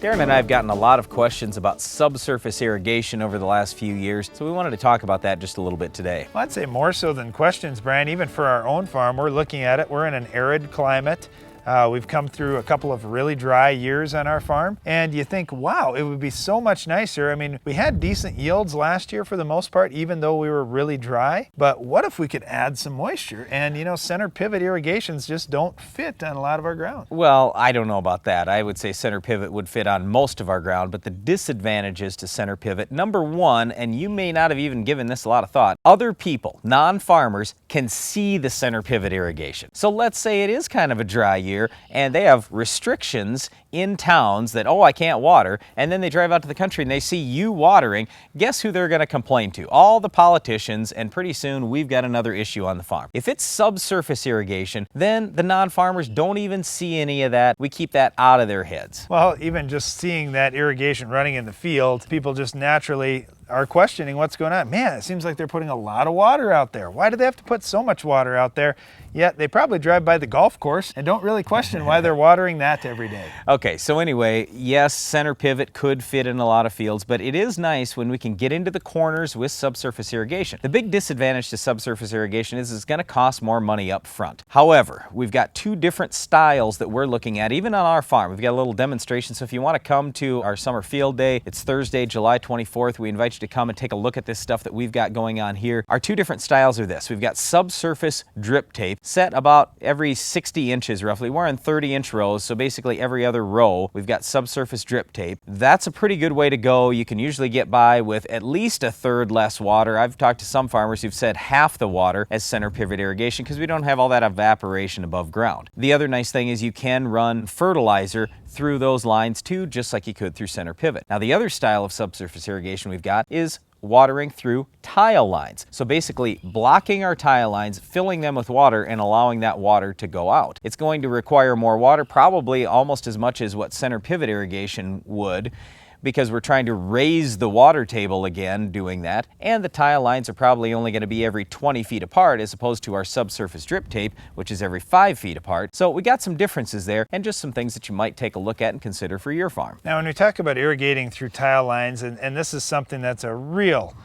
Darren and I have gotten a lot of questions about subsurface irrigation over the last few years, so we wanted to talk about that just a little bit today. Well, I'd say more so than questions, Brian. Even for our own farm, we're looking at it. We're in an arid climate. We've come through a couple of really dry years on our farm, and you think, wow, it would be so much nicer. I mean, we had decent yields last year for the most part, even though we were really dry. But what if we could add some moisture? And you know, center pivot irrigations just don't fit on a lot of our ground. Well, I don't know about that. I would say center pivot would fit on most of our ground, but the disadvantages to center pivot, number one, and you may not have even given this a lot of thought, other people, non-farmers, can see the center pivot irrigation. So let's say it is kind of a dry year, and they have restrictions in towns that, oh, I can't water, and then they drive out to the country and they see you watering. Guess who they're going to complain to? All the politicians, and pretty soon we've got another issue on the farm. If it's subsurface irrigation, then the non-farmers don't even see any of that. We keep that out of their heads. Well, even just seeing that irrigation running in the field, people just naturally are questioning what's going on. Man, it seems like they're putting a lot of water out there. Why do they have to put so much water out there? Yet they probably drive by the golf course and don't really question why they're watering that every day. Okay, so anyway, yes, center pivot could fit in a lot of fields, but it is nice when we can get into the corners with subsurface irrigation. The big disadvantage to subsurface irrigation is it's going to cost more money up front. However, we've got two different styles that we're looking at, even on our farm. We've got a little demonstration, so if you want to come to our summer field day, it's Thursday, July 24th. We invite you to come and take a look at this stuff that we've got going on here. Our two different styles are this. We've got subsurface drip tape set about every 60 inches roughly. We're in 30-inch rows, so basically every other row we've got subsurface drip tape. That's a pretty good way to go. You can usually get by with at least a third less water. I've talked to some farmers who've said half the water as center pivot irrigation because we don't have all that evaporation above ground. The other nice thing is you can run fertilizer through those lines too, just like you could through center pivot. Now the other style of subsurface irrigation we've got is watering through tile lines. So basically blocking our tile lines, filling them with water, and allowing that water to go out. It's going to require more water, probably almost as much as what center pivot irrigation would, because we're trying to raise the water table again doing that, and the tile lines are probably only going to be every 20 feet apart as opposed to our subsurface drip tape, which is every 5 feet apart. So we got some differences there and just some things that you might take a look at and consider for your farm. Now when we talk about irrigating through tile lines, and this is something that's a real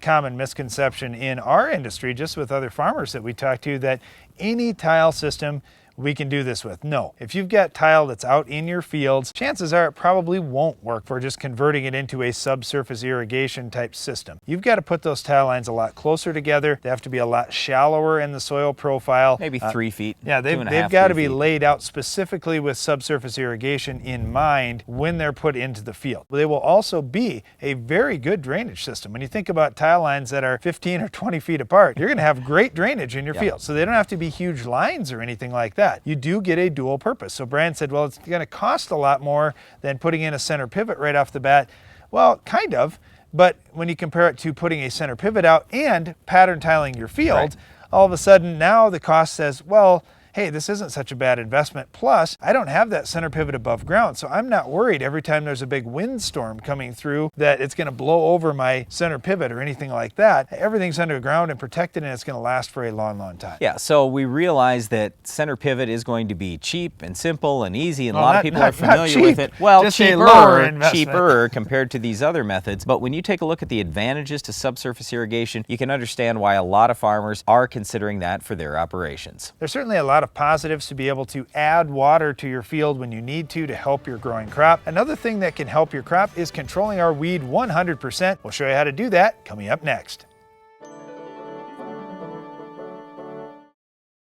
common misconception in our industry, just with other farmers that we talk to, that any tile system we can do this with. No, if you've got tile that's out in your fields, chances are it probably won't work for just converting it into a subsurface irrigation type system. You've got to put those tile lines a lot closer together. They have to be a lot shallower in the soil profile. Maybe 3 feet. Yeah, they've got to be laid out specifically with subsurface irrigation in mind when they're put into the field. They will also be a very good drainage system. When you think about tile lines that are 15 or 20 feet apart, you're going to have great drainage in your field. So they don't have to be huge lines or anything like that. You do get a dual purpose. So Brian said, well, it's going to cost a lot more than putting in a center pivot right off the bat. Well, kind of, but when you compare it to putting a center pivot out and pattern tiling your field, all of a sudden now the cost says, well, hey, this isn't such a bad investment. Plus, I don't have that center pivot above ground, so I'm not worried every time there's a big windstorm coming through that it's going to blow over my center pivot or anything like that. Everything's underground and protected, and it's going to last for a long, long time. Yeah, so we realize that center pivot is going to be cheap and simple and easy, and a lot of people are familiar with it. Well, just cheaper compared to these other methods. But when you take a look at the advantages to subsurface irrigation, you can understand why a lot of farmers are considering that for their operations. There's certainly a lot of positives to be able to add water to your field when you need to help your growing crop. Another thing that can help your crop is controlling our weed 100%. We'll show you how to do that coming up next.